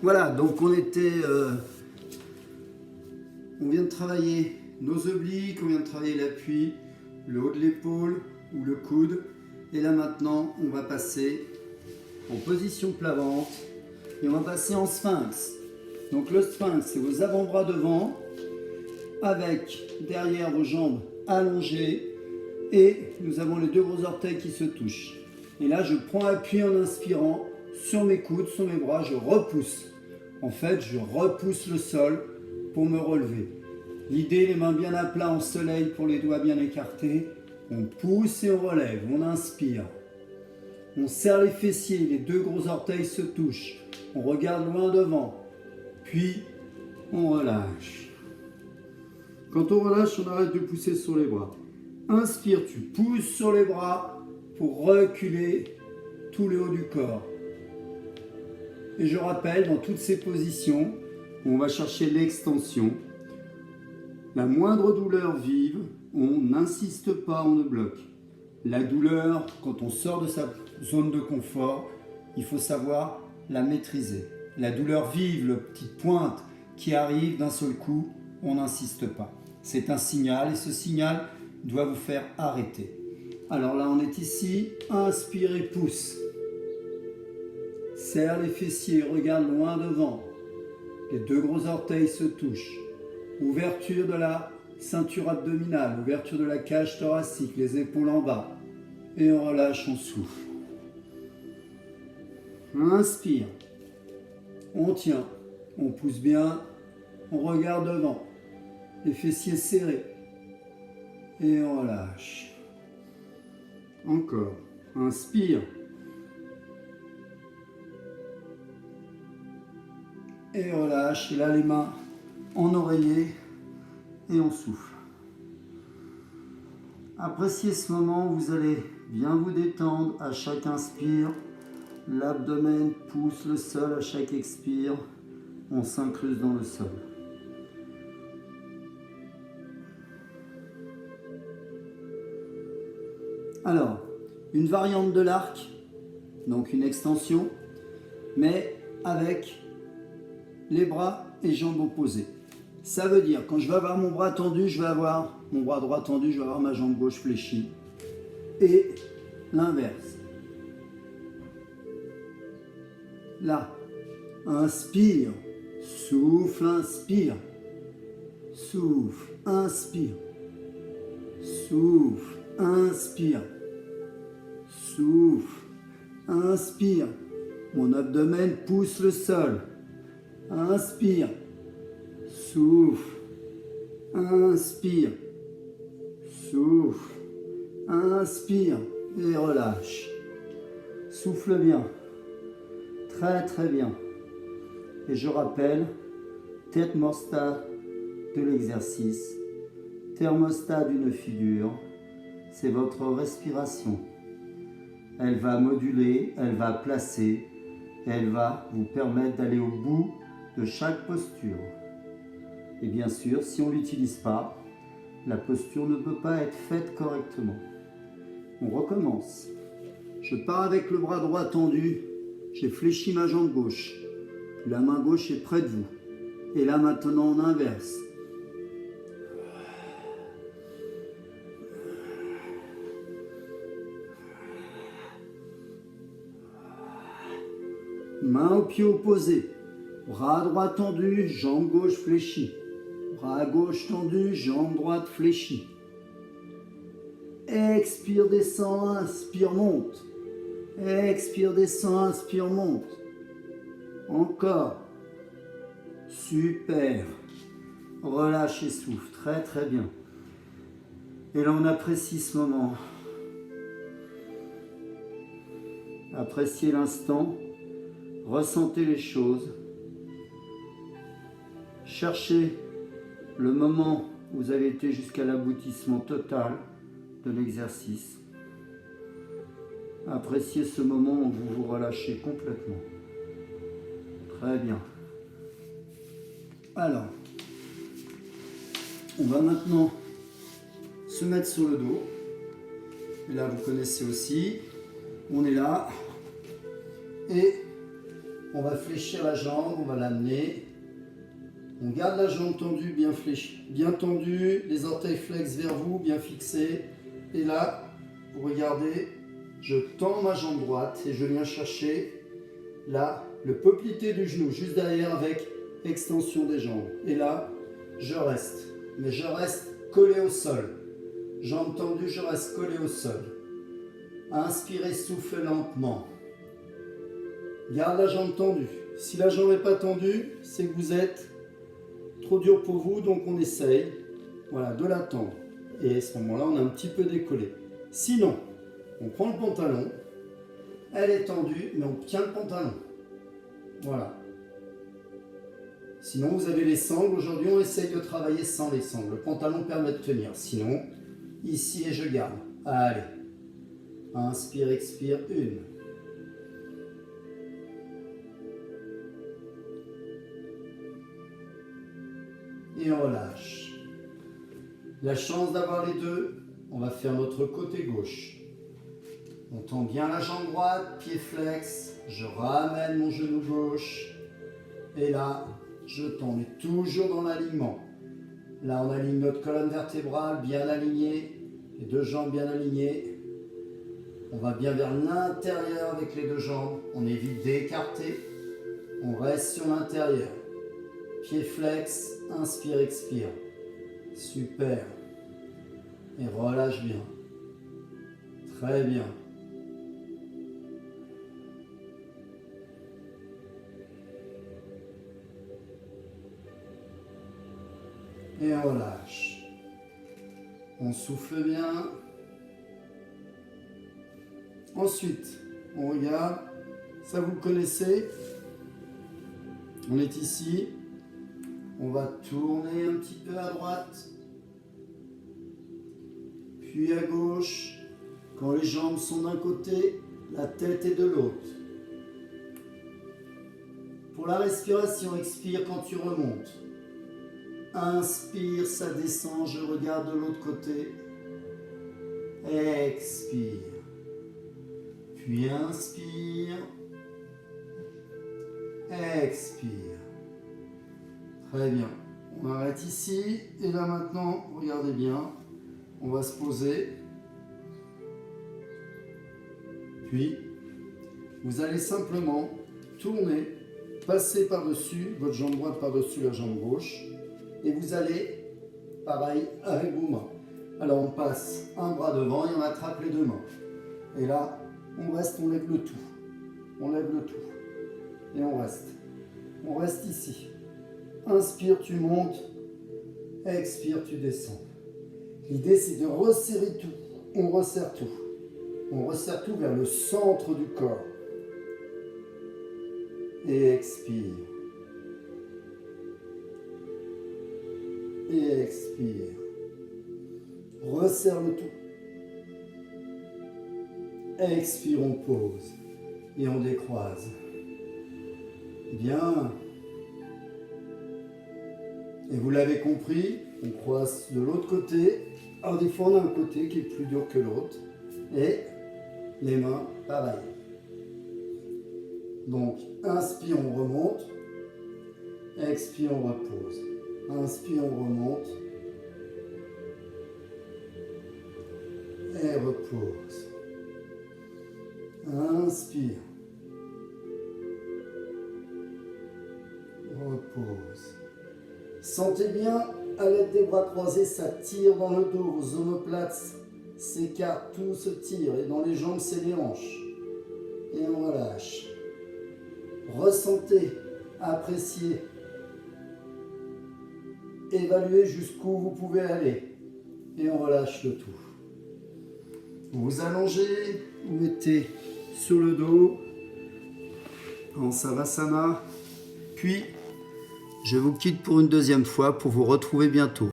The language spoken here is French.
Voilà, donc on vient de travailler nos obliques, on vient de travailler l'appui, le haut de l'épaule ou le coude. Et là maintenant, on va passer en position plat-ventre et on va passer en sphinx. Donc le sphinx, c'est vos avant-bras devant, avec derrière vos jambes allongées et nous avons les deux gros orteils qui se touchent. Et là, je prends appui en inspirant sur mes coudes, sur mes bras, je repousse. En fait, je repousse le sol pour me relever. L'idée, les mains bien à plat en soleil pour les doigts bien écartés. On pousse et on relève, on inspire. On serre les fessiers, les deux gros orteils se touchent. On regarde loin devant. Puis, on relâche. Quand on relâche, on arrête de pousser sur les bras. Inspire, tu pousses sur les bras pour reculer tout le haut du corps. Et je rappelle, dans toutes ces positions, on va chercher l'extension. La moindre douleur vive, on n'insiste pas, on ne bloque. La douleur, quand on sort de sa zone de confort, il faut savoir la maîtriser. La douleur vive, la petite pointe qui arrive d'un seul coup, on n'insiste pas. C'est un signal et ce signal doit vous faire arrêter. Alors là, on est ici, inspire et pousse. Serre les fessiers, regarde loin devant. Les deux gros orteils se touchent. Ouverture de la ceinture abdominale, ouverture de la cage thoracique, les épaules en bas. Et on relâche, on souffle. Inspire. On tient. On pousse bien. On regarde devant. Les fessiers serrés. Et on relâche. Encore. Inspire. Et relâche. Et là, les mains en oreiller. Et on souffle. Appréciez ce moment où vous allez bien vous détendre à chaque inspire. L'abdomen pousse le sol à chaque expire. On s'incruste dans le sol. Alors, une variante de l'arc, donc une extension, mais avec les bras et jambes opposées. Ça veut dire, quand je vais avoir mon bras tendu, je vais avoir mon bras droit tendu, je vais avoir ma jambe gauche fléchie. Et l'inverse. Là, inspire, souffle, inspire, souffle, inspire, souffle, inspire, souffle, inspire. Mon abdomen pousse le sol. Inspire, souffle, inspire, souffle, inspire et relâche. Souffle bien, très très bien. Et je rappelle, thermostat de l'exercice, thermostat d'une figure, c'est votre respiration. Elle va moduler, elle va placer, elle va vous permettre d'aller au bout de chaque posture. Et bien sûr, si on ne l'utilise pas, la posture ne peut pas être faite correctement. On recommence. Je pars avec le bras droit tendu, j'ai fléchi ma jambe gauche. La main gauche est près de vous. Et là maintenant on inverse. Main au pied opposé. Bras droit tendu, jambe gauche fléchie. Bras gauche tendu, jambe droite fléchie. Expire, descend, inspire, monte. Expire, descend, inspire, monte. Encore. Super. Relâche et souffle. Très très bien. Et là on apprécie ce moment. Appréciez l'instant. Ressentez les choses. Cherchez le moment où vous avez été jusqu'à l'aboutissement total de l'exercice. Appréciez ce moment où vous vous relâchez complètement. Très bien. Alors, on va maintenant se mettre sur le dos. Et là, vous connaissez aussi. On est là. Et On va fléchir la jambe, on va l'amener. On garde la jambe tendue, bien fléchie, bien tendue, les orteils flex vers vous, bien fixés. Et là, vous regardez, je tends ma jambe droite et je viens chercher là le poplité du genou, juste derrière avec extension des jambes. Et là, je reste, mais je reste collé au sol. Jambes tendues, je reste collé au sol. Inspirez, soufflez lentement. Garde la jambe tendue. Si la jambe n'est pas tendue, c'est que vous êtes trop dur pour vous, donc on essaye voilà, de la tendre. Et à ce moment-là, on a un petit peu décollé. Sinon, on prend le pantalon, elle est tendue, mais on tient le pantalon. Voilà. Sinon, vous avez les sangles. Aujourd'hui, on essaye de travailler sans les sangles. Le pantalon permet de tenir. Sinon, ici et je garde. Allez. Inspire, expire, une. Et on relâche. La chance d'avoir les deux, on va faire notre côté gauche. On tend bien la jambe droite, pied flex, je ramène mon genou gauche. Et là, je tends, mais toujours dans l'alignement. Là, on aligne notre colonne vertébrale bien alignée, les deux jambes bien alignées. On va bien vers l'intérieur avec les deux jambes. On évite d'écarter. On reste sur l'intérieur. Pied flex, inspire, expire. Super. Et relâche bien. Très bien. Et on relâche. On souffle bien. Ensuite, on regarde. Ça, vous le connaissez. On est ici. On va tourner un petit peu à droite. Puis à gauche. Quand les jambes sont d'un côté, la tête est de l'autre. Pour la respiration, expire quand tu remontes. Inspire, ça descend, je regarde de l'autre côté. Expire. Puis inspire. Expire. Très bien. On arrête ici. Et là maintenant, regardez bien. On va se poser. Puis, vous allez simplement tourner, passer par-dessus, votre jambe droite par-dessus la jambe gauche. Et vous allez, pareil, avec vos mains. Alors on passe un bras devant et on attrape les deux mains. Et là, on reste, on lève le tout. On lève le tout. Et on reste. On reste ici. Inspire, tu montes. Expire, tu descends. L'idée, c'est de resserrer tout. On resserre tout. On resserre tout vers le centre du corps. Et expire. Et expire. Resserre le tout. Expire, on pose. Et on décroise. Bien. Et vous l'avez compris, on croise de l'autre côté. Alors des fois, on a un côté qui est plus dur que l'autre. Et les mains, pareil. Donc, inspire, on remonte. Expire, on repose. Inspire, on remonte. Et repose. Inspire. Repose. Sentez bien, à l'aide des bras croisés, ça tire dans le dos. Vos omoplates s'écartent, tout se tire. Et dans les jambes, c'est les hanches. Et on relâche. Ressentez, appréciez. Évaluez jusqu'où vous pouvez aller. Et on relâche le tout. Vous vous allongez, vous mettez sur le dos, en Savasana. Puis, je vous quitte pour une deuxième fois pour vous retrouver bientôt.